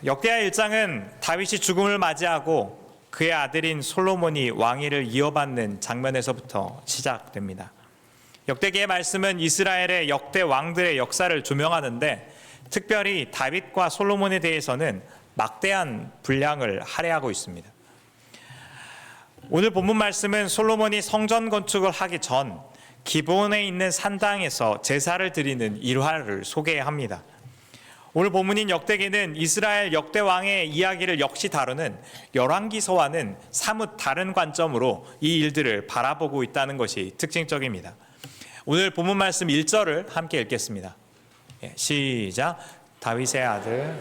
역대하 1장은 다윗이 죽음을 맞이하고 그의 아들인 솔로몬이 왕위를 이어받는 장면에서부터 시작됩니다. 역대기의 말씀은 이스라엘의 역대 왕들의 역사를 조명하는데, 특별히 다윗과 솔로몬에 대해서는 막대한 분량을 할애하고 있습니다. 오늘 본문 말씀은 솔로몬이 성전 건축을 하기 전 기브온에 있는 산당에서 제사를 드리는 일화를 소개합니다. 오늘 본문인 역대기는 이스라엘 역대 왕의 이야기를 역시 다루는 열왕기서와는 사뭇 다른 관점으로 이 일들을 바라보고 있다는 것이 특징적입니다. 오늘 본문 말씀 1절을 함께 읽겠습니다. 시작. 다윗의 아들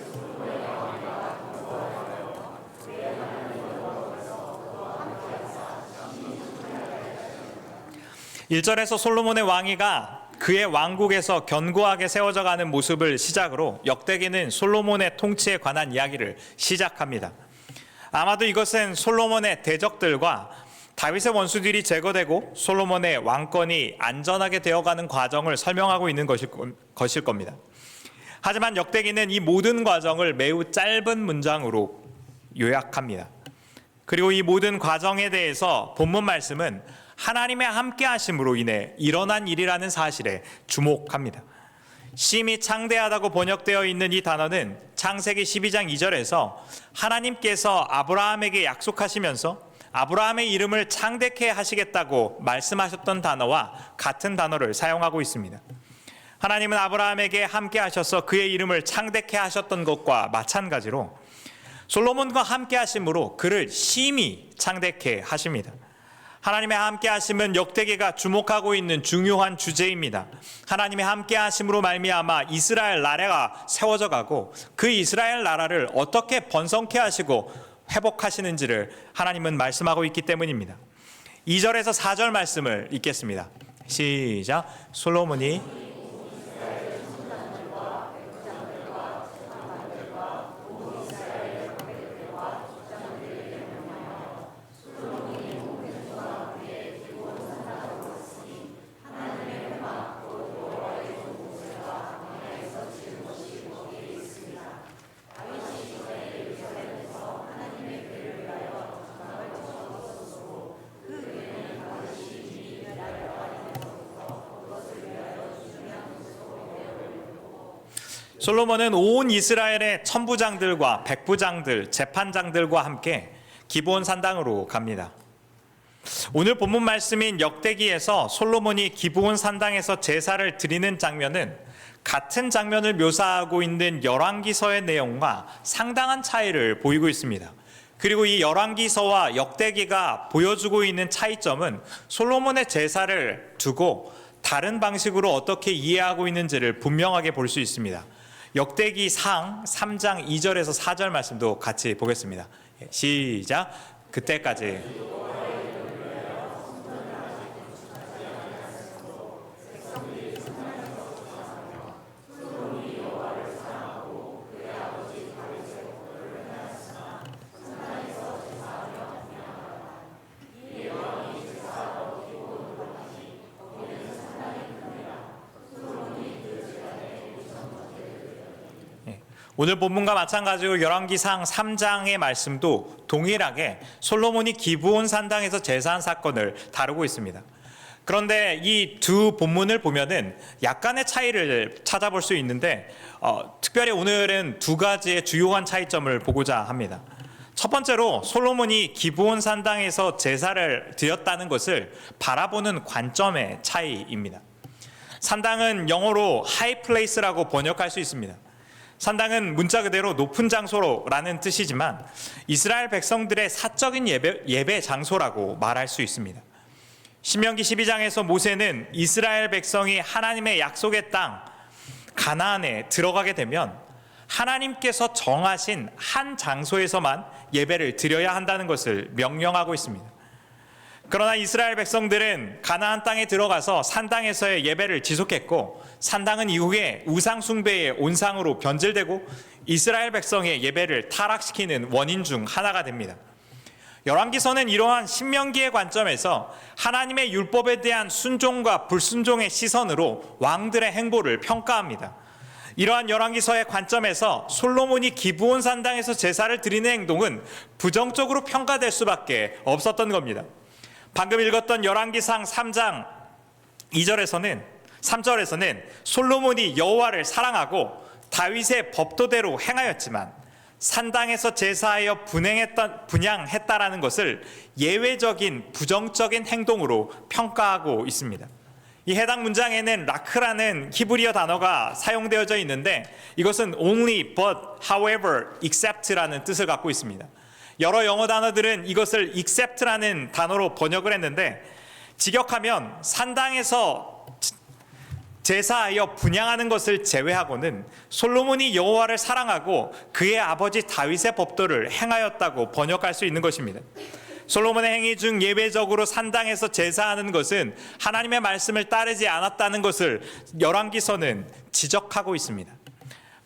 1절에서 솔로몬의 왕위가 그의 왕국에서 견고하게 세워져가는 모습을 시작으로 역대기는 솔로몬의 통치에 관한 이야기를 시작합니다. 아마도 이것은 솔로몬의 대적들과 다윗의 원수들이 제거되고 솔로몬의 왕권이 안전하게 되어가는 과정을 설명하고 있는 것일 겁니다. 하지만 역대기는 이 모든 과정을 매우 짧은 문장으로 요약합니다. 그리고 이 모든 과정에 대해서 본문 말씀은 하나님의 함께 하심으로 인해 일어난 일이라는 사실에 주목합니다. 심히 창대하다고 번역되어 있는 이 단어는 창세기 12장 2절에서 하나님께서 아브라함에게 약속하시면서 아브라함의 이름을 창대케 하시겠다고 말씀하셨던 단어와 같은 단어를 사용하고 있습니다. 하나님은 아브라함에게 함께 하셔서 그의 이름을 창대케 하셨던 것과 마찬가지로 솔로몬과 함께 하심으로 그를 심히 창대케 하십니다. 하나님의 함께 하심은 역대기가 주목하고 있는 중요한 주제입니다. 하나님의 함께 하심으로 말미암아 이스라엘 나라가 세워져 가고 그 이스라엘 나라를 어떻게 번성케 하시고 회복하시는지를 하나님은 말씀하고 있기 때문입니다. 2절에서 4절 말씀을 읽겠습니다. 시작. 솔로몬이 솔로몬은 온 이스라엘의 천부장들과 백부장들, 재판장들과 함께 기브온 산당으로 갑니다. 오늘 본문 말씀인 역대기에서 솔로몬이 기브온 산당에서 제사를 드리는 장면은 같은 장면을 묘사하고 있는 열왕기서의 내용과 상당한 차이를 보이고 있습니다. 그리고 이 열왕기서와 역대기가 보여주고 있는 차이점은 솔로몬의 제사를 두고 다른 방식으로 어떻게 이해하고 있는지를 분명하게 볼 수 있습니다. 역대기상 3장 2절에서 4절 말씀도 같이 보겠습니다. 시작. 그때까지 오늘 본문과 마찬가지로 열왕기상 3장의 말씀도 동일하게 솔로몬이 기브온 산당에서 제사한 사건을 다루고 있습니다. 그런데 이 두 본문을 보면은 약간의 차이를 찾아볼 수 있는데 특별히 오늘은 두 가지의 주요한 차이점을 보고자 합니다. 첫 번째로 솔로몬이 기브온 산당에서 제사를 드렸다는 것을 바라보는 관점의 차이입니다. 산당은 영어로 하이 플레이스라고 번역할 수 있습니다. 산당은 문자 그대로 높은 장소라는 뜻이지만 이스라엘 백성들의 사적인 예배 장소라고 말할 수 있습니다. 신명기 12장에서 모세는 이스라엘 백성이 하나님의 약속의 땅 가나안에 들어가게 되면 하나님께서 정하신 한 장소에서만 예배를 드려야 한다는 것을 명령하고 있습니다. 그러나 이스라엘 백성들은 가나안 땅에 들어가서 산당에서의 예배를 지속했고, 산당은 이후에 우상 숭배의 온상으로 변질되고 이스라엘 백성의 예배를 타락시키는 원인 중 하나가 됩니다. 열왕기서는 이러한 신명기의 관점에서 하나님의 율법에 대한 순종과 불순종의 시선으로 왕들의 행보를 평가합니다. 이러한 열왕기서의 관점에서 솔로몬이 기브온 산당에서 제사를 드리는 행동은 부정적으로 평가될 수밖에 없었던 겁니다. 방금 읽었던 열왕기상 3장 3절에서는 솔로몬이 여호와를 사랑하고 다윗의 법도대로 행하였지만 산당에서 제사하여 분향했다라는 것을 예외적인 부정적인 행동으로 평가하고 있습니다. 이 해당 문장에는 라크라는 히브리어 단어가 사용되어져 있는데 이것은 only, but, however, except라는 뜻을 갖고 있습니다. 여러 영어 단어들은 이것을 except라는 단어로 번역을 했는데 직역하면 산당에서 제사하여 분향하는 것을 제외하고는 솔로몬이 여호와를 사랑하고 그의 아버지 다윗의 법도를 행하였다고 번역할 수 있는 것입니다. 솔로몬의 행위 중 예외적으로 산당에서 제사하는 것은 하나님의 말씀을 따르지 않았다는 것을 열왕기서는 지적하고 있습니다.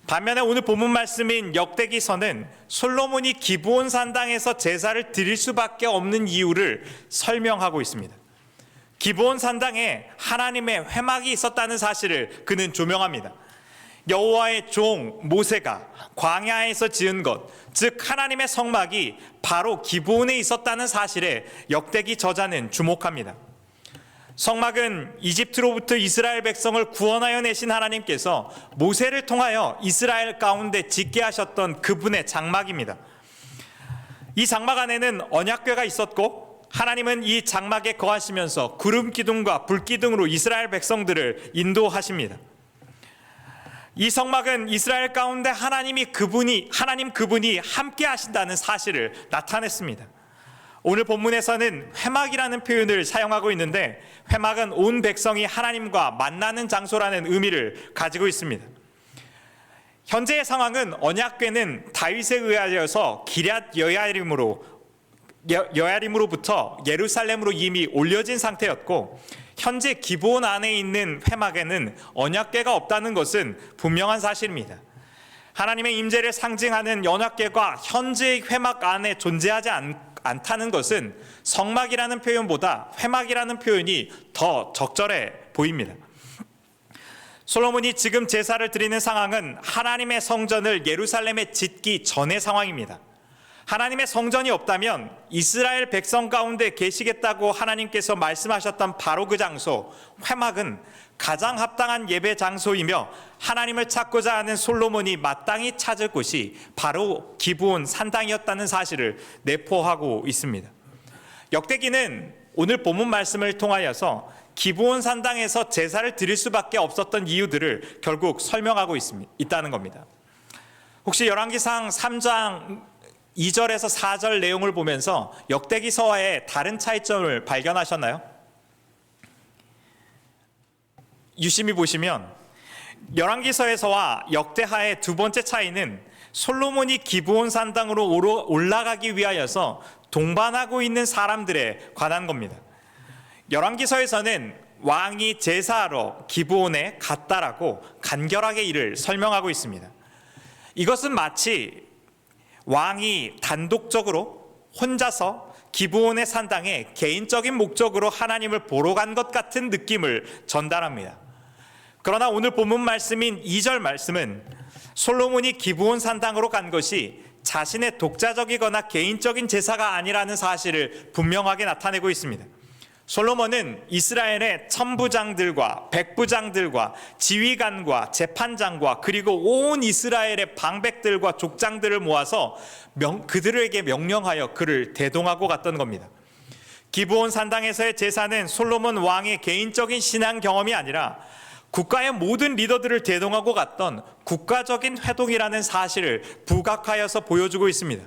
반면에 오늘 본문 말씀인 역대기서는 솔로몬이 기브온 산당에서 제사를 드릴 수밖에 없는 이유를 설명하고 있습니다. 기브온 산당에 하나님의 회막이 있었다는 사실을 그는 조명합니다. 여호와의 종 모세가 광야에서 지은 것, 즉 하나님의 성막이 바로 기브온에 있었다는 사실에 역대기 저자는 주목합니다. 성막은 이집트로부터 이스라엘 백성을 구원하여 내신 하나님께서 모세를 통하여 이스라엘 가운데 짓게 하셨던 그분의 장막입니다. 이 장막 안에는 언약궤가 있었고 하나님은 이 장막에 거하시면서 구름 기둥과 불 기둥으로 이스라엘 백성들을 인도하십니다. 이 성막은 이스라엘 가운데 하나님 그분이 함께 하신다는 사실을 나타냈습니다. 오늘 본문에서는 회막이라는 표현을 사용하고 있는데 회막은 온 백성이 하나님과 만나는 장소라는 의미를 가지고 있습니다. 현재의 상황은 언약궤는 다윗에 의하여서 기럇 여야림으로부터 예루살렘으로 이미 올려진 상태였고 현재 기브온 안에 있는 회막에는 언약궤가 없다는 것은 분명한 사실입니다. 하나님의 임재를 상징하는 언약궤가 현재의 회막 안에 존재하지 않다는 것은 성막이라는 표현보다 회막이라는 표현이 더 적절해 보입니다. 솔로몬이 지금 제사를 드리는 상황은 하나님의 성전을 예루살렘에 짓기 전의 상황입니다. 하나님의 성전이 없다면 이스라엘 백성 가운데 계시겠다고 하나님께서 말씀하셨던 바로 그 장소, 회막은 가장 합당한 예배 장소이며 하나님을 찾고자 하는 솔로몬이 마땅히 찾을 곳이 바로 기브온 산당이었다는 사실을 내포하고 있습니다. 역대기는 오늘 본문 말씀을 통하여서 기브온 산당에서 제사를 드릴 수밖에 없었던 이유들을 결국 설명하고 있다는 겁니다. 혹시 열왕기상 3장 2절에서 4절 내용을 보면서 역대기서와의 다른 차이점을 발견하셨나요? 유심히 보시면 열왕기서에서와 역대하의 두 번째 차이는 솔로몬이 기브온 산당으로 올라가기 위하여서 동반하고 있는 사람들에 관한 겁니다. 열왕기서에서는 왕이 제사하러 기브온에 갔다라고 간결하게 이를 설명하고 있습니다. 이것은 마치 왕이 단독적으로 혼자서 기브온의 산당에 개인적인 목적으로 하나님을 보러 간 것 같은 느낌을 전달합니다. 그러나 오늘 본문 말씀인 2절 말씀은 솔로몬이 기브온 산당으로 간 것이 자신의 독자적이거나 개인적인 제사가 아니라는 사실을 분명하게 나타내고 있습니다. 솔로몬은 이스라엘의 천부장들과 백부장들과 지휘관과 재판장과 그리고 온 이스라엘의 방백들과 족장들을 모아서 그들에게 명령하여 그를 대동하고 갔던 겁니다. 기브온 산당에서의 제사는 솔로몬 왕의 개인적인 신앙 경험이 아니라 국가의 모든 리더들을 대동하고 갔던 국가적인 회동이라는 사실을 부각하여서 보여주고 있습니다.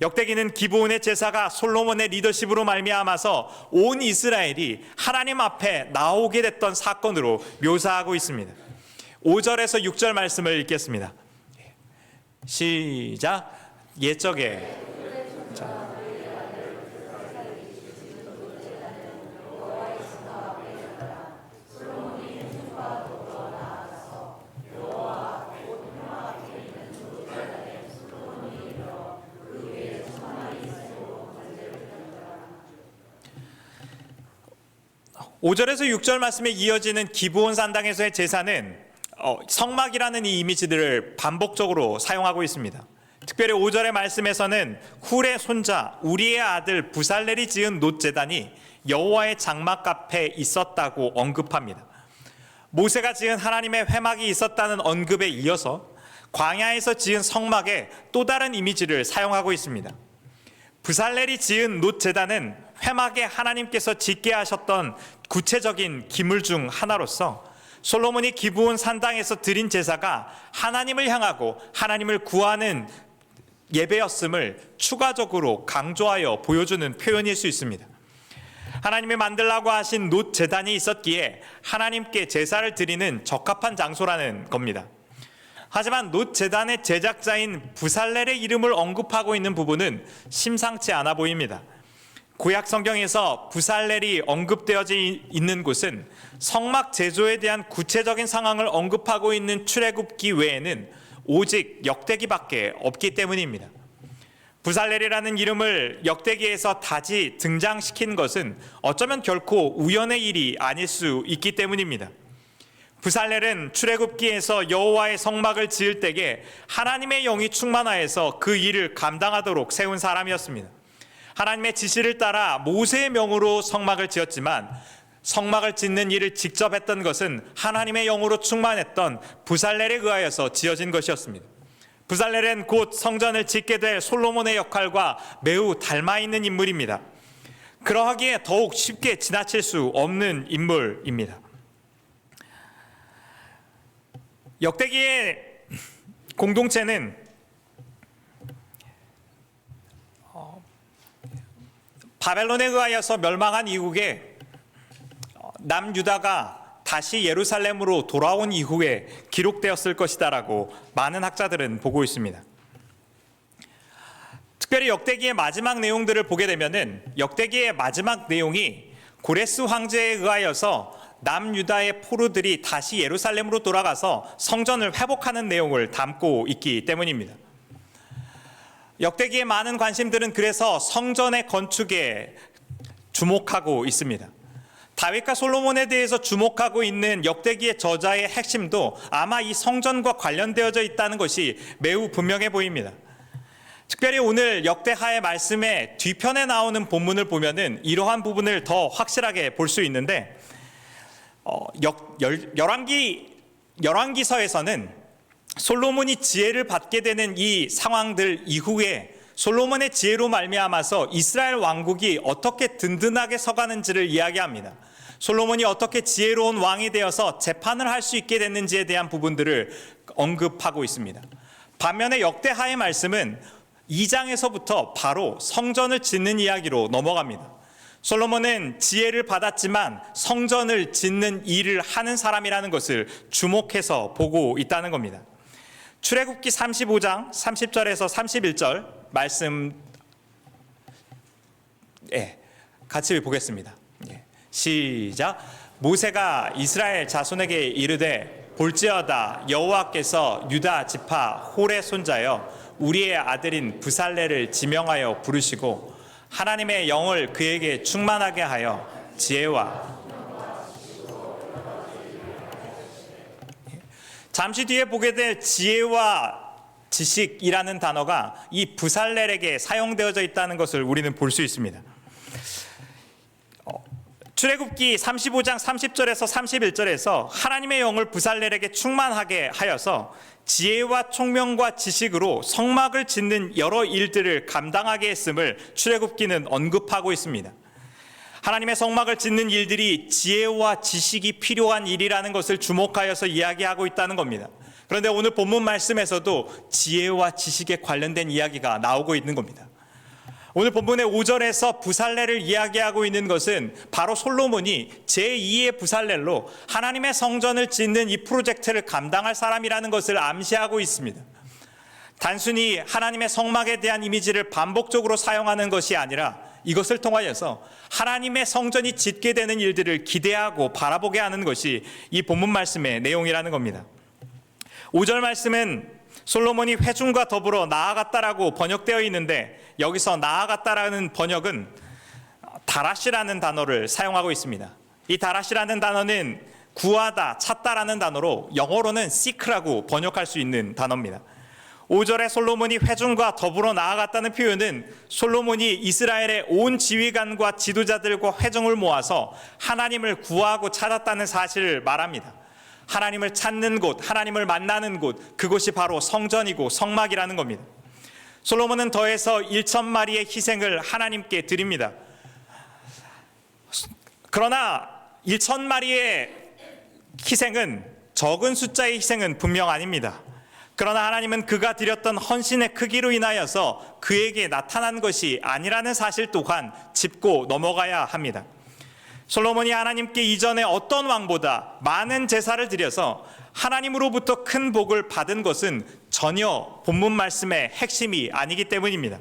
역대기는 기브온의 제사가 솔로몬의 리더십으로 말미암아서 온 이스라엘이 하나님 앞에 나오게 됐던 사건으로 묘사하고 있습니다. 5절에서 6절 말씀을 읽겠습니다. 시작. 옛적에 (5절에서 6절) 말씀에 이어지는 기브온 산당에서의 제사는 성막이라는 이 이미지들을 반복적으로 사용하고 있습니다. 특별히 5절의 말씀에서는 훌의 손자 우리의 아들 부살렐이 지은 놋제단이 여호와의 장막 앞에 있었다고 언급합니다. 모세가 지은 하나님의 회막이 있었다는 언급에 이어서 광야에서 지은 성막에 또 다른 이미지를 사용하고 있습니다. 부살렐이 지은 놋제단은 회막에 하나님께서 짓게 하셨던 구체적인 기물 중 하나로서 솔로몬이 기브온 산당에서 드린 제사가 하나님을 향하고 하나님을 구하는 예배였음을 추가적으로 강조하여 보여주는 표현일 수 있습니다. 하나님이 만들라고 하신 놋 제단이 있었기에 하나님께 제사를 드리는 적합한 장소라는 겁니다. 하지만 놋 제단의 제작자인 부살렐의 이름을 언급하고 있는 부분은 심상치 않아 보입니다. 구약 성경에서 부살렐이 언급되어져 있는 곳은 성막 제조에 대한 구체적인 상황을 언급하고 있는 출애굽기 외에는 오직 역대기밖에 없기 때문입니다. 부살렐이라는 이름을 역대기에서 다시 등장시킨 것은 어쩌면 결코 우연의 일이 아닐 수 있기 때문입니다. 부살렐은 출애굽기에서 여호와의 성막을 지을 때에 하나님의 영이 충만하여서 그 일을 감당하도록 세운 사람이었습니다. 하나님의 지시를 따라 모세의 명으로 성막을 지었지만 성막을 짓는 일을 직접 했던 것은 하나님의 영으로 충만했던 부살렐에 의하여서 지어진 것이었습니다. 부살렐은 곧 성전을 짓게 될 솔로몬의 역할과 매우 닮아 있는 인물입니다. 그러하기에 더욱 쉽게 지나칠 수 없는 인물입니다. 역대기의 공동체는 바벨론에 의하여서 멸망한 이후에 남유다가 다시 예루살렘으로 돌아온 이후에 기록되었을 것이다라고 많은 학자들은 보고 있습니다. 특별히 역대기의 마지막 내용들을 보게 되면은 역대기의 마지막 내용이 고레스 황제에 의하여서 남유다의 포로들이 다시 예루살렘으로 돌아가서 성전을 회복하는 내용을 담고 있기 때문입니다. 역대기의 많은 관심들은 그래서 성전의 건축에 주목하고 있습니다. 다윗과 솔로몬에 대해서 주목하고 있는 역대기의 저자의 핵심도 아마 이 성전과 관련되어져 있다는 것이 매우 분명해 보입니다. 특별히 오늘 역대하의 말씀의 뒤편에 나오는 본문을 보면은 이러한 부분을 더 확실하게 볼 수 있는데 열왕기서에서는 솔로몬이 지혜를 받게 되는 이 상황들 이후에 솔로몬의 지혜로 말미암아서 이스라엘 왕국이 어떻게 든든하게 서가는지를 이야기합니다. 솔로몬이 어떻게 지혜로운 왕이 되어서 재판을 할 수 있게 됐는지에 대한 부분들을 언급하고 있습니다. 반면에 역대하의 말씀은 2장에서부터 바로 성전을 짓는 이야기로 넘어갑니다. 솔로몬은 지혜를 받았지만 성전을 짓는 일을 하는 사람이라는 것을 주목해서 보고 있다는 겁니다. 출애굽기 35장 30절에서 31절 말씀 같이 보겠습니다. 시작. 모세가 이스라엘 자손에게 이르되 볼지어다 여호와께서 유다 지파 홀의 손자여 우리의 아들인 부살렐을 지명하여 부르시고 하나님의 영을 그에게 충만하게 하여 지혜와 잠시 뒤에 보게 될 지혜와 지식이라는 단어가 이 부살렐에게 사용되어져 있다는 것을 우리는 볼 수 있습니다. 출애굽기 35장 30절에서 31절에서 하나님의 영을 부살렐에게 충만하게 하여서 지혜와 총명과 지식으로 성막을 짓는 여러 일들을 감당하게 했음을 출애굽기는 언급하고 있습니다. 하나님의 성막을 짓는 일들이 지혜와 지식이 필요한 일이라는 것을 주목하여서 이야기하고 있다는 겁니다. 그런데 오늘 본문 말씀에서도 지혜와 지식에 관련된 이야기가 나오고 있는 겁니다. 오늘 본문의 5절에서 부살렐을 이야기하고 있는 것은 바로 솔로몬이 제2의 부살렐로 하나님의 성전을 짓는 이 프로젝트를 감당할 사람이라는 것을 암시하고 있습니다. 단순히 하나님의 성막에 대한 이미지를 반복적으로 사용하는 것이 아니라 이것을 통하여서 하나님의 성전이 짓게 되는 일들을 기대하고 바라보게 하는 것이 이 본문 말씀의 내용이라는 겁니다. 5절 말씀은 솔로몬이 회중과 더불어 나아갔다라고 번역되어 있는데 여기서 나아갔다라는 번역은 다라시라는 단어를 사용하고 있습니다. 이 다라시라는 단어는 구하다, 찾다라는 단어로 영어로는 seek라고 번역할 수 있는 단어입니다. 5절에 솔로몬이 회중과 더불어 나아갔다는 표현은 솔로몬이 이스라엘의 온 지휘관과 지도자들과 회중을 모아서 하나님을 구하고 찾았다는 사실을 말합니다. 하나님을 찾는 곳, 하나님을 만나는 곳, 그곳이 바로 성전이고 성막이라는 겁니다. 솔로몬은 더해서 1,000마리의 희생을 하나님께 드립니다. 그러나 1,000마리의 희생은, 적은 숫자의 희생은 분명 아닙니다. 그러나 하나님은 그가 드렸던 헌신의 크기로 인하여서 그에게 나타난 것이 아니라는 사실 또한 짚고 넘어가야 합니다. 솔로몬이 하나님께 이전에 어떤 왕보다 많은 제사를 드려서 하나님으로부터 큰 복을 받은 것은 전혀 본문 말씀의 핵심이 아니기 때문입니다.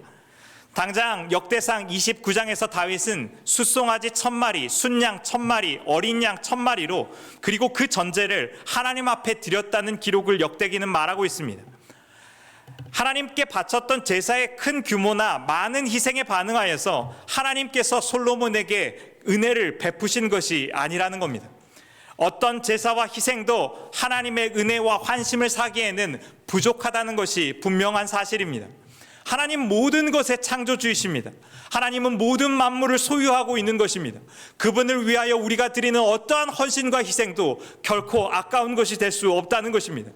당장 역대상 29장에서 다윗은 숫송아지 1,000마리, 순양 1,000마리, 어린 양 1,000마리로 그리고 그 전제를 하나님 앞에 드렸다는 기록을 역대기는 말하고 있습니다. 하나님께 바쳤던 제사의 큰 규모나 많은 희생에 반응하여서 하나님께서 솔로몬에게 은혜를 베푸신 것이 아니라는 겁니다. 어떤 제사와 희생도 하나님의 은혜와 환심을 사기에는 부족하다는 것이 분명한 사실입니다. 하나님 모든 것의 창조주이십니다. 하나님은 모든 만물을 소유하고 있는 것입니다. 그분을 위하여 우리가 드리는 어떠한 헌신과 희생도 결코 아까운 것이 될 수 없다는 것입니다.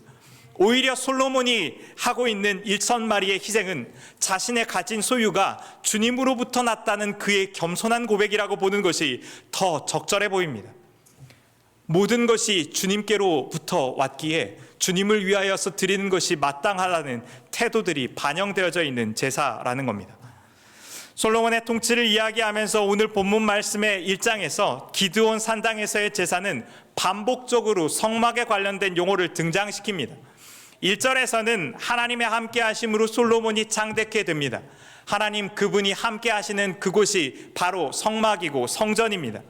오히려 솔로몬이 하고 있는 1,000마리의 희생은 자신의 가진 소유가 주님으로부터 났다는 그의 겸손한 고백이라고 보는 것이 더 적절해 보입니다. 모든 것이 주님께로부터 왔기에 주님을 위하여서 드리는 것이 마땅하다는 태도들이 반영되어져 있는 제사라는 겁니다. 솔로몬의 통치를 이야기하면서 오늘 본문 말씀의 1장에서 기드온 산당에서의 제사는 반복적으로 성막에 관련된 용어를 등장시킵니다. 1절에서는 하나님의 함께 하심으로 솔로몬이 창대케 됩니다. 하나님 그분이 함께 하시는 그곳이 바로 성막이고 성전입니다.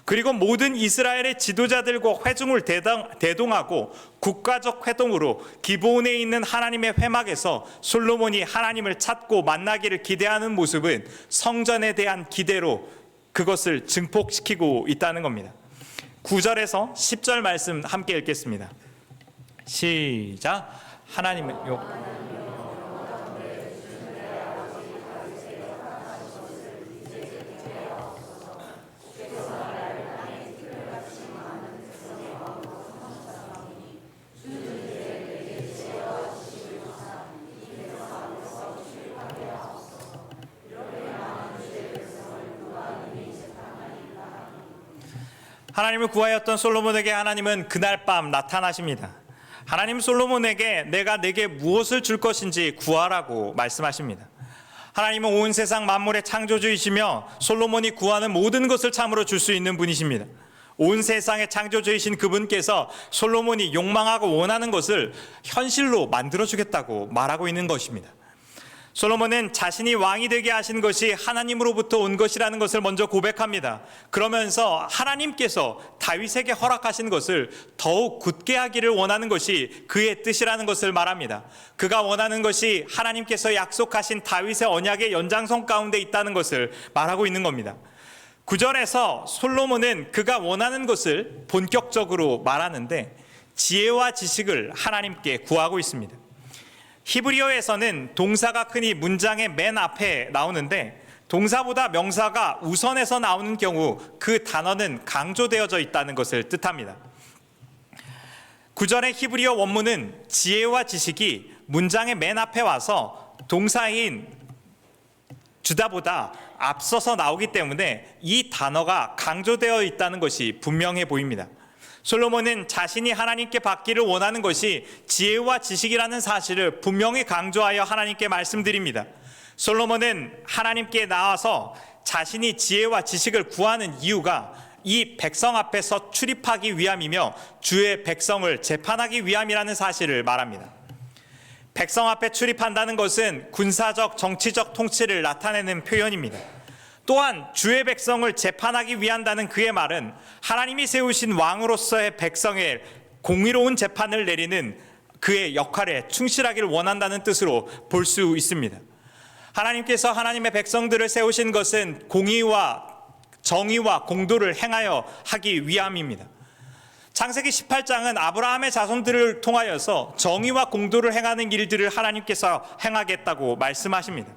그리고 모든 이스라엘의 지도자들과 회중을 대동하고 국가적 회동으로 기브온에 있는 하나님의 회막에서 솔로몬이 하나님을 찾고 만나기를 기대하는 모습은 성전에 대한 기대로 그것을 증폭시키고 있다는 겁니다. 9절에서 10절 말씀 함께 읽겠습니다. 시작. 하나님은 하나님을 구하였던 솔로몬에게 하나님은 그날 밤 나타나십니다. 하나님 솔로몬에게 내가 내게 무엇을 줄 것인지 구하라고 말씀하십니다. 하나님은 온 세상 만물의 창조주이시며 솔로몬이 구하는 모든 것을 참으로 줄 수 있는 분이십니다. 온 세상의 창조주이신 그분께서 솔로몬이 욕망하고 원하는 것을 현실로 만들어주겠다고 말하고 있는 것입니다. 솔로몬은 자신이 왕이 되게 하신 것이 하나님으로부터 온 것이라는 것을 먼저 고백합니다. 그러면서 하나님께서 다윗에게 허락하신 것을 더욱 굳게 하기를 원하는 것이 그의 뜻이라는 것을 말합니다. 그가 원하는 것이 하나님께서 약속하신 다윗의 언약의 연장선 가운데 있다는 것을 말하고 있는 겁니다. 9절에서 솔로몬은 그가 원하는 것을 본격적으로 말하는데 지혜와 지식을 하나님께 구하고 있습니다. 히브리어에서는 동사가 흔히 문장의 맨 앞에 나오는데 동사보다 명사가 우선해서 나오는 경우 그 단어는 강조되어져 있다는 것을 뜻합니다. 9절의 히브리어 원문은 지혜와 지식이 문장의 맨 앞에 와서 동사인 주다보다 앞서서 나오기 때문에 이 단어가 강조되어 있다는 것이 분명해 보입니다. 솔로몬은 자신이 하나님께 받기를 원하는 것이 지혜와 지식이라는 사실을 분명히 강조하여 하나님께 말씀드립니다. 솔로몬은 하나님께 나와서 자신이 지혜와 지식을 구하는 이유가 이 백성 앞에서 출입하기 위함이며 주의 백성을 재판하기 위함이라는 사실을 말합니다. 백성 앞에 출입한다는 것은 군사적, 정치적 통치를 나타내는 표현입니다. 또한 주의 백성을 재판하기 위한다는 그의 말은 하나님이 세우신 왕으로서의 백성의 공의로운 재판을 내리는 그의 역할에 충실하기를 원한다는 뜻으로 볼 수 있습니다. 하나님께서 하나님의 백성들을 세우신 것은 공의와 정의와 공도를 행하여 하기 위함입니다. 창세기 18장은 아브라함의 자손들을 통하여서 정의와 공도를 행하는 일들을 하나님께서 행하겠다고 말씀하십니다.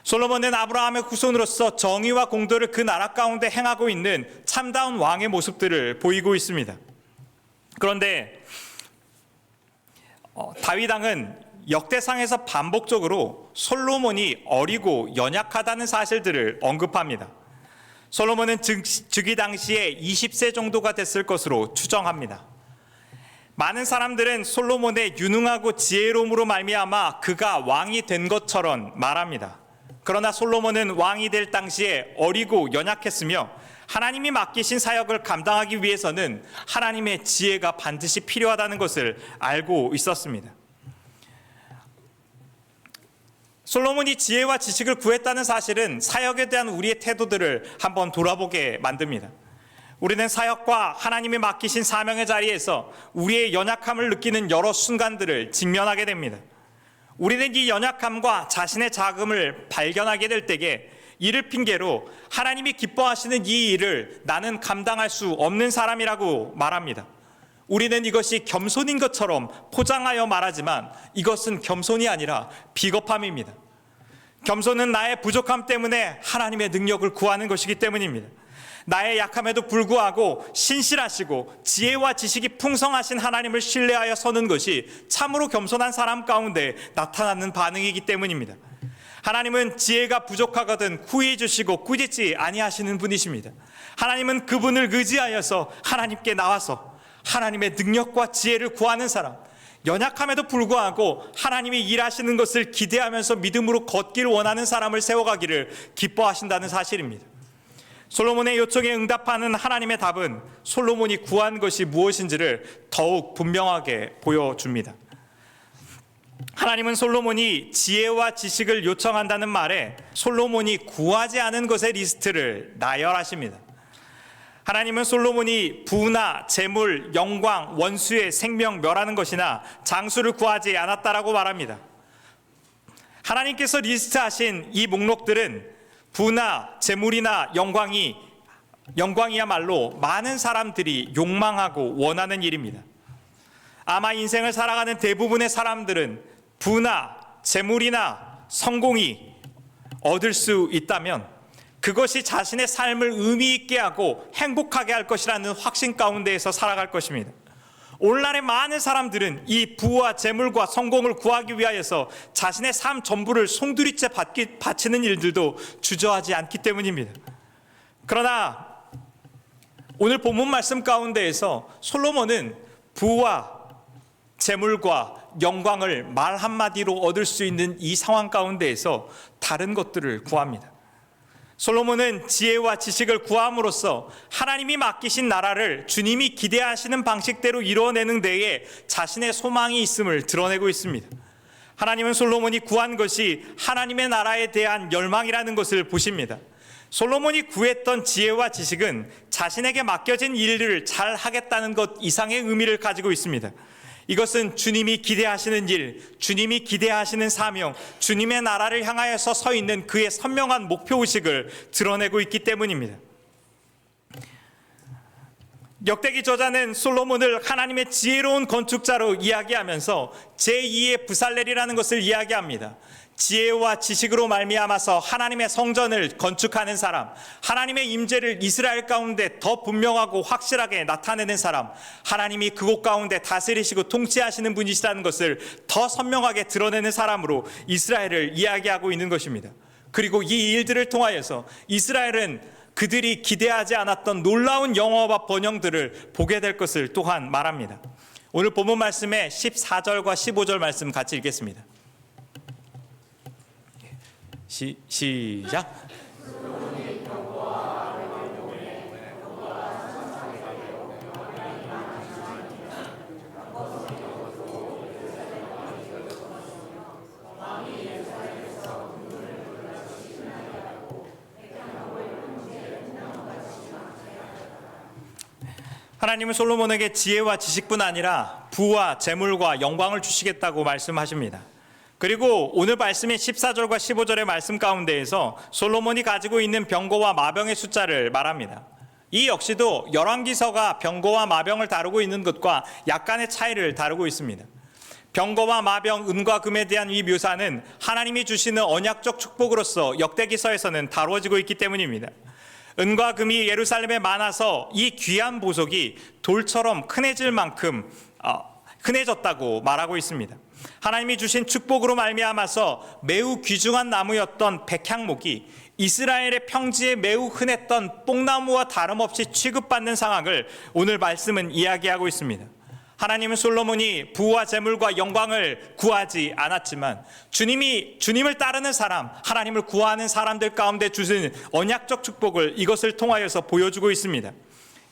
솔로몬은 아브라함의 후손으로서 정의와 공도를 그 나라 가운데 행하고 있는 참다운 왕의 모습들을 보이고 있습니다. 그런데 다윗 왕은 역대상에서 반복적으로 솔로몬이 어리고 연약하다는 사실들을 언급합니다. 솔로몬은 즉위 당시에 20세 정도가 됐을 것으로 추정합니다. 많은 사람들은 솔로몬의 유능하고 지혜로움으로 말미암아 그가 왕이 된 것처럼 말합니다. 그러나 솔로몬은 왕이 될 당시에 어리고 연약했으며 하나님이 맡기신 사역을 감당하기 위해서는 하나님의 지혜가 반드시 필요하다는 것을 알고 있었습니다. 솔로몬이 지혜와 지식을 구했다는 사실은 사역에 대한 우리의 태도들을 한번 돌아보게 만듭니다. 우리는 사역과 하나님이 맡기신 사명의 자리에서 우리의 연약함을 느끼는 여러 순간들을 직면하게 됩니다. 우리는 이 연약함과 자신의 자금을 발견하게 될 때에 이를 핑계로 하나님이 기뻐하시는 이 일을 나는 감당할 수 없는 사람이라고 말합니다. 우리는 이것이 겸손인 것처럼 포장하여 말하지만 이것은 겸손이 아니라 비겁함입니다. 겸손은 나의 부족함 때문에 하나님의 능력을 구하는 것이기 때문입니다. 나의 약함에도 불구하고 신실하시고 지혜와 지식이 풍성하신 하나님을 신뢰하여 서는 것이 참으로 겸손한 사람 가운데 나타나는 반응이기 때문입니다. 하나님은 지혜가 부족하거든 구해 주시고 꾸짖지 아니하시는 분이십니다. 하나님은 그분을 의지하여서 하나님께 나와서 하나님의 능력과 지혜를 구하는 사람, 연약함에도 불구하고 하나님이 일하시는 것을 기대하면서 믿음으로 걷기를 원하는 사람을 세워가기를 기뻐하신다는 사실입니다. 솔로몬의 요청에 응답하는 하나님의 답은 솔로몬이 구한 것이 무엇인지를 더욱 분명하게 보여줍니다. 하나님은 솔로몬이 지혜와 지식을 요청한다는 말에 솔로몬이 구하지 않은 것의 리스트를 나열하십니다. 하나님은 솔로몬이 부나 재물, 영광, 원수의 생명 멸하는 것이나 장수를 구하지 않았다라고 말합니다. 하나님께서 리스트하신 이 목록들은 부나 재물이나 영광이야말로 많은 사람들이 욕망하고 원하는 일입니다. 아마 인생을 살아가는 대부분의 사람들은 부나 재물이나 성공이 얻을 수 있다면 그것이 자신의 삶을 의미 있게 하고 행복하게 할 것이라는 확신 가운데에서 살아갈 것입니다. 오늘날의 많은 사람들은 이 부와 재물과 성공을 구하기 위하여서 자신의 삶 전부를 송두리째 바치는 일들도 주저하지 않기 때문입니다. 그러나 오늘 본문 말씀 가운데에서 솔로몬은 부와 재물과 영광을 말 한마디로 얻을 수 있는 이 상황 가운데에서 다른 것들을 구합니다. 솔로몬은 지혜와 지식을 구함으로써 하나님이 맡기신 나라를 주님이 기대하시는 방식대로 이루어내는 데에 자신의 소망이 있음을 드러내고 있습니다. 하나님은 솔로몬이 구한 것이 하나님의 나라에 대한 열망이라는 것을 보십니다. 솔로몬이 구했던 지혜와 지식은 자신에게 맡겨진 일을 잘 하겠다는 것 이상의 의미를 가지고 있습니다. 이것은 주님이 기대하시는 일, 주님이 기대하시는 사명, 주님의 나라를 향하여서 서 있는 그의 선명한 목표의식을 드러내고 있기 때문입니다. 역대기 저자는 솔로몬을 하나님의 지혜로운 건축자로 이야기하면서 제2의 부살렐이라는 것을 이야기합니다. 지혜와 지식으로 말미암아서 하나님의 성전을 건축하는 사람, 하나님의 임재를 이스라엘 가운데 더 분명하고 확실하게 나타내는 사람, 하나님이 그곳 가운데 다스리시고 통치하시는 분이시라는 것을 더 선명하게 드러내는 사람으로 이스라엘을 이야기하고 있는 것입니다. 그리고 이 일들을 통하여서 이스라엘은 그들이 기대하지 않았던 놀라운 영화와 번영들을 보게 될 것을 또한 말합니다. 오늘 본문 말씀의 14절과 15절 말씀 같이 읽겠습니다. 시작. 하나님은 솔로몬에게 지혜와 지식뿐 아니라 부와 재물과 영광을 주시겠다고 말씀하십니다. 그리고 오늘 말씀의 14절과 15절의 말씀 가운데에서 솔로몬이 가지고 있는 병거와 마병의 숫자를 말합니다. 이 역시도 열왕기서가 병거와 마병을 다루고 있는 것과 약간의 차이를 다루고 있습니다. 병거와 마병, 은과 금에 대한 이 묘사는 하나님이 주시는 언약적 축복으로서 역대기서에서는 다루어지고 있기 때문입니다. 은과 금이 예루살렘에 많아서 이 귀한 보석이 돌처럼 흔해질 만큼 흔해졌다고 말하고 있습니다. 하나님이 주신 축복으로 말미암아서 매우 귀중한 나무였던 백향목이 이스라엘의 평지에 매우 흔했던 뽕나무와 다름없이 취급받는 상황을 오늘 말씀은 이야기하고 있습니다. 하나님은 솔로몬이 부와 재물과 영광을 구하지 않았지만 주님을 따르는 사람, 하나님을 구하는 사람들 가운데 주신 언약적 축복을 이것을 통하여서 보여주고 있습니다.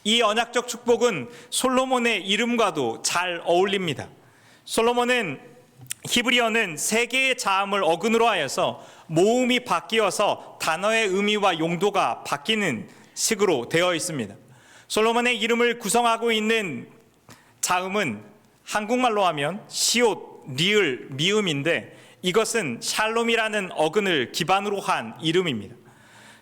이 언약적 축복은 솔로몬의 이름과도 잘 어울립니다. 솔로몬은 히브리어는 세 개의 자음을 어근으로 하여서 모음이 바뀌어서 단어의 의미와 용도가 바뀌는 식으로 되어 있습니다. 솔로몬의 이름을 구성하고 있는 자음은 한국말로 하면 시옷, 리을, 미음인데 이것은 샬롬이라는 어근을 기반으로 한 이름입니다.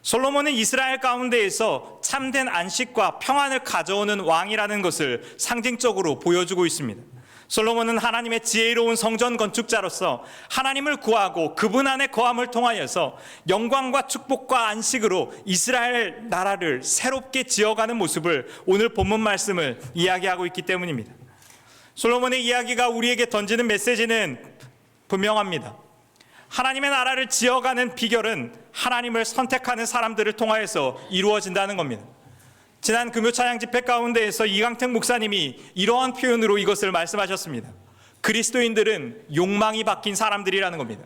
솔로몬은 이스라엘 가운데에서 참된 안식과 평안을 가져오는 왕이라는 것을 상징적으로 보여주고 있습니다. 솔로몬은 하나님의 지혜로운 성전 건축자로서 하나님을 구하고 그분 안에 거함을 통하여서 영광과 축복과 안식으로 이스라엘 나라를 새롭게 지어가는 모습을 오늘 본문 말씀을 이야기하고 있기 때문입니다. 솔로몬의 이야기가 우리에게 던지는 메시지는 분명합니다. 하나님의 나라를 지어가는 비결은 하나님을 선택하는 사람들을 통하여서 이루어진다는 겁니다. 지난 금요 찬양 집회 가운데에서 이강택 목사님이 이러한 표현으로 이것을 말씀하셨습니다. 그리스도인들은 욕망이 바뀐 사람들이라는 겁니다.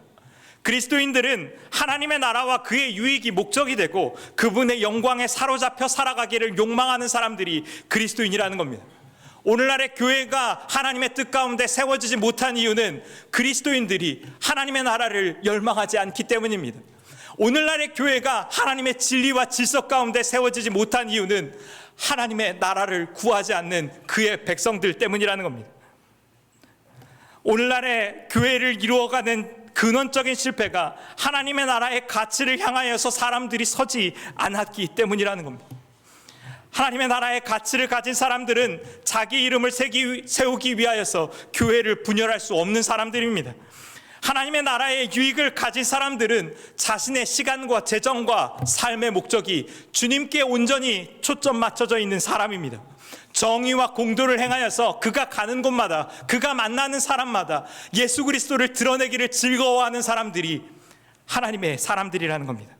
그리스도인들은 하나님의 나라와 그의 유익이 목적이 되고 그분의 영광에 사로잡혀 살아가기를 욕망하는 사람들이 그리스도인이라는 겁니다. 오늘날의 교회가 하나님의 뜻 가운데 세워지지 못한 이유는 그리스도인들이 하나님의 나라를 열망하지 않기 때문입니다. 오늘날의 교회가 하나님의 진리와 질서 가운데 세워지지 못한 이유는 하나님의 나라를 구하지 않는 그의 백성들 때문이라는 겁니다. 오늘날의 교회를 이루어가는 근원적인 실패가 하나님의 나라의 가치를 향하여서 사람들이 서지 않았기 때문이라는 겁니다. 하나님의 나라의 가치를 가진 사람들은 자기 이름을 세우기 위하여서 교회를 분열할 수 없는 사람들입니다. 하나님의 나라의 유익을 가진 사람들은 자신의 시간과 재정과 삶의 목적이 주님께 온전히 초점 맞춰져 있는 사람입니다. 정의와 공도를 행하여서 그가 가는 곳마다, 그가 만나는 사람마다 예수 그리스도를 드러내기를 즐거워하는 사람들이 하나님의 사람들이라는 겁니다.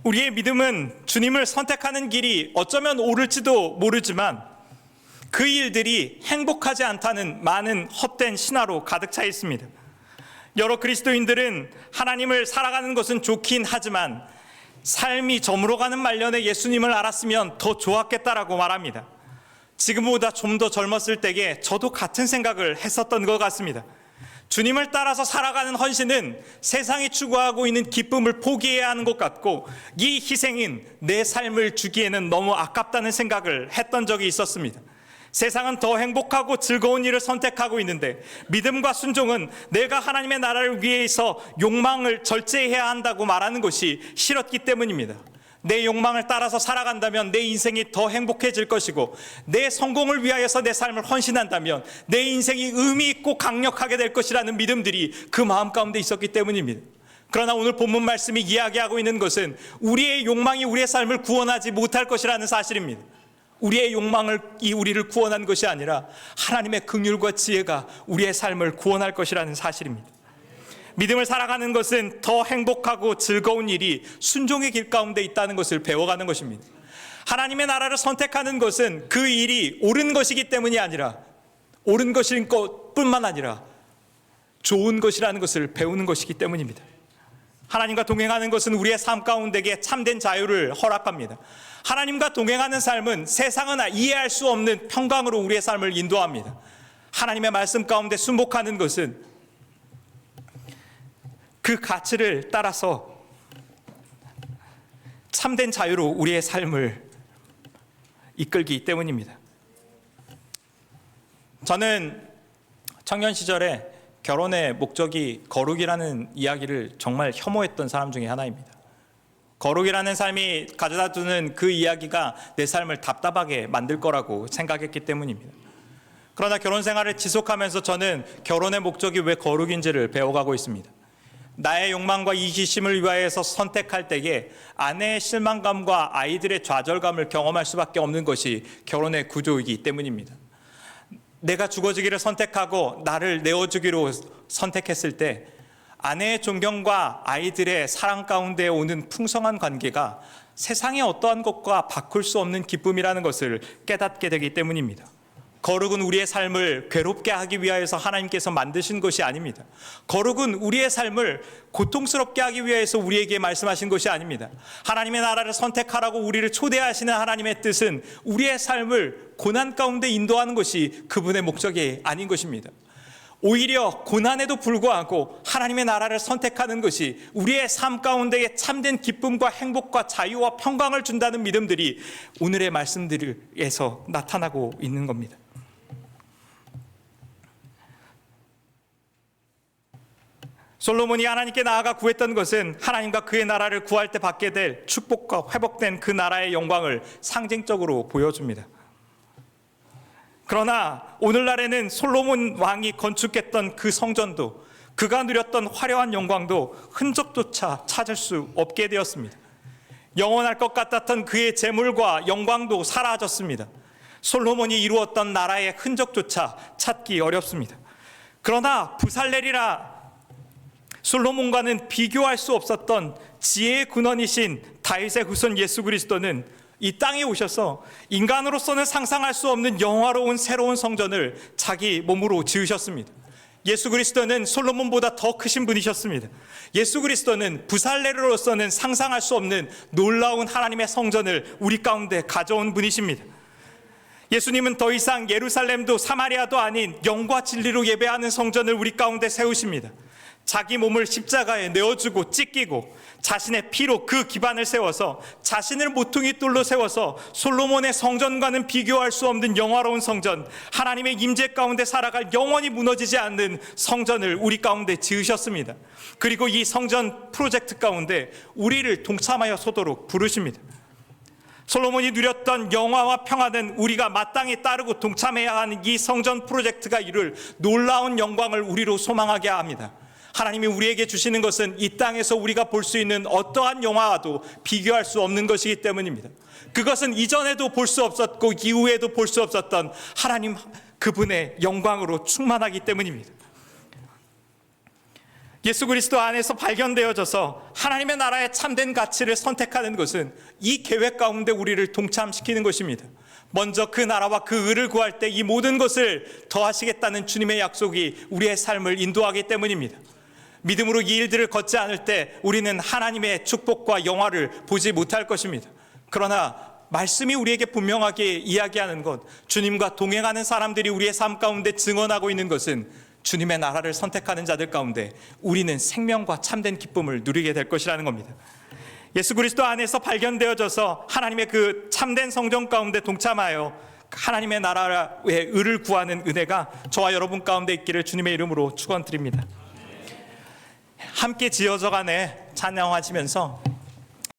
우리의 믿음은 주님을 선택하는 길이 어쩌면 옳을지도 모르지만 그 일들이 행복하지 않다는 많은 헛된 신화로 가득 차 있습니다. 여러 그리스도인들은 하나님을 살아가는 것은 좋긴 하지만 삶이 저물어가는 말년에 예수님을 알았으면 더 좋았겠다라고 말합니다. 지금보다 좀 더 젊었을 때에 저도 같은 생각을 했었던 것 같습니다. 주님을 따라서 살아가는 헌신은 세상이 추구하고 있는 기쁨을 포기해야 하는 것 같고 이 희생은 내 삶을 주기에는 너무 아깝다는 생각을 했던 적이 있었습니다. 세상은 더 행복하고 즐거운 일을 선택하고 있는데 믿음과 순종은 내가 하나님의 나라를 위해서 욕망을 절제해야 한다고 말하는 것이 싫었기 때문입니다. 내 욕망을 따라서 살아간다면 내 인생이 더 행복해질 것이고 내 성공을 위하여서 내 삶을 헌신한다면 내 인생이 의미 있고 강력하게 될 것이라는 믿음들이 그 마음 가운데 있었기 때문입니다. 그러나 오늘 본문 말씀이 이야기하고 있는 것은 우리의 욕망이 우리의 삶을 구원하지 못할 것이라는 사실입니다. 우리의 욕망이 우리를 구원한 것이 아니라 하나님의 긍휼과 지혜가 우리의 삶을 구원할 것이라는 사실입니다. 믿음을 살아가는 것은 더 행복하고 즐거운 일이 순종의 길 가운데 있다는 것을 배워가는 것입니다. 하나님의 나라를 선택하는 것은 그 일이 옳은 것이기 때문이 아니라 옳은 것인 것뿐만 아니라 좋은 것이라는 것을 배우는 것이기 때문입니다. 하나님과 동행하는 것은 우리의 삶 가운데에 참된 자유를 허락합니다. 하나님과 동행하는 삶은 세상은 이해할 수 없는 평강으로 우리의 삶을 인도합니다. 하나님의 말씀 가운데 순복하는 것은 그 가치를 따라서 참된 자유로 우리의 삶을 이끌기 때문입니다. 저는 청년 시절에 결혼의 목적이 거룩이라는 이야기를 정말 혐오했던 사람 중에 하나입니다. 거룩이라는 삶이 가져다 두는 그 이야기가 내 삶을 답답하게 만들 거라고 생각했기 때문입니다. 그러나 결혼 생활을 지속하면서 저는 결혼의 목적이 왜 거룩인지를 배워가고 있습니다. 나의 욕망과 이기심을 위하여서 선택할 때에 아내의 실망감과 아이들의 좌절감을 경험할 수밖에 없는 것이 결혼의 구조이기 때문입니다. 내가 죽어지기를 선택하고 나를 내어주기로 선택했을 때 아내의 존경과 아이들의 사랑 가운데 오는 풍성한 관계가 세상의 어떠한 것과 바꿀 수 없는 기쁨이라는 것을 깨닫게 되기 때문입니다. 거룩은 우리의 삶을 괴롭게 하기 위하여서 하나님께서 만드신 것이 아닙니다. 거룩은 우리의 삶을 고통스럽게 하기 위해서 우리에게 말씀하신 것이 아닙니다. 하나님의 나라를 선택하라고 우리를 초대하시는 하나님의 뜻은 우리의 삶을 고난 가운데 인도하는 것이 그분의 목적이 아닌 것입니다. 오히려 고난에도 불구하고 하나님의 나라를 선택하는 것이 우리의 삶 가운데에 참된 기쁨과 행복과 자유와 평강을 준다는 믿음들이 오늘의 말씀들에서 나타나고 있는 겁니다. 솔로몬이 하나님께 나아가 구했던 것은 하나님과 그의 나라를 구할 때 받게 될 축복과 회복된 그 나라의 영광을 상징적으로 보여줍니다. 그러나 오늘날에는 솔로몬 왕이 건축했던 그 성전도, 그가 누렸던 화려한 영광도 흔적조차 찾을 수 없게 되었습니다. 영원할 것 같았던 그의 재물과 영광도 사라졌습니다. 솔로몬이 이루었던 나라의 흔적조차 찾기 어렵습니다. 그러나 부살렐이라 솔로몬과는 비교할 수 없었던 지혜의 근원이신 다윗의 후손 예수 그리스도는 이 땅에 오셔서 인간으로서는 상상할 수 없는 영화로운 새로운 성전을 자기 몸으로 지으셨습니다. 예수 그리스도는 솔로몬보다 더 크신 분이셨습니다. 예수 그리스도는 부살렐로서는 상상할 수 없는 놀라운 하나님의 성전을 우리 가운데 가져온 분이십니다. 예수님은 더 이상 예루살렘도 사마리아도 아닌 영과 진리로 예배하는 성전을 우리 가운데 세우십니다. 자기 몸을 십자가에 내어주고 찢기고 자신의 피로 그 기반을 세워서 자신을 모퉁이 돌로 세워서 솔로몬의 성전과는 비교할 수 없는 영화로운 성전, 하나님의 임재 가운데 살아갈 영원히 무너지지 않는 성전을 우리 가운데 지으셨습니다. 그리고 이 성전 프로젝트 가운데 우리를 동참하여서도록 부르십니다. 솔로몬이 누렸던 영화와 평화는 우리가 마땅히 따르고 동참해야 하는 이 성전 프로젝트가 이룰 놀라운 영광을 우리로 소망하게 합니다. 하나님이 우리에게 주시는 것은 이 땅에서 우리가 볼 수 있는 어떠한 영화와도 비교할 수 없는 것이기 때문입니다. 그것은 이전에도 볼 수 없었고 이후에도 볼 수 없었던 하나님 그분의 영광으로 충만하기 때문입니다. 예수 그리스도 안에서 발견되어져서 하나님의 나라의 참된 가치를 선택하는 것은 이 계획 가운데 우리를 동참시키는 것입니다. 먼저 그 나라와 그 의를 구할 때 이 모든 것을 더하시겠다는 주님의 약속이 우리의 삶을 인도하기 때문입니다. 믿음으로 이 일들을 걷지 않을 때 우리는 하나님의 축복과 영화를 보지 못할 것입니다. 그러나 말씀이 우리에게 분명하게 이야기하는 것, 주님과 동행하는 사람들이 우리의 삶 가운데 증언하고 있는 것은 주님의 나라를 선택하는 자들 가운데 우리는 생명과 참된 기쁨을 누리게 될 것이라는 겁니다. 예수 그리스도 안에서 발견되어져서 하나님의 그 참된 성전 가운데 동참하여 하나님의 나라의 의를 구하는 은혜가 저와 여러분 가운데 있기를 주님의 이름으로 축원드립니다. 함께 지어져가네 찬양하시면서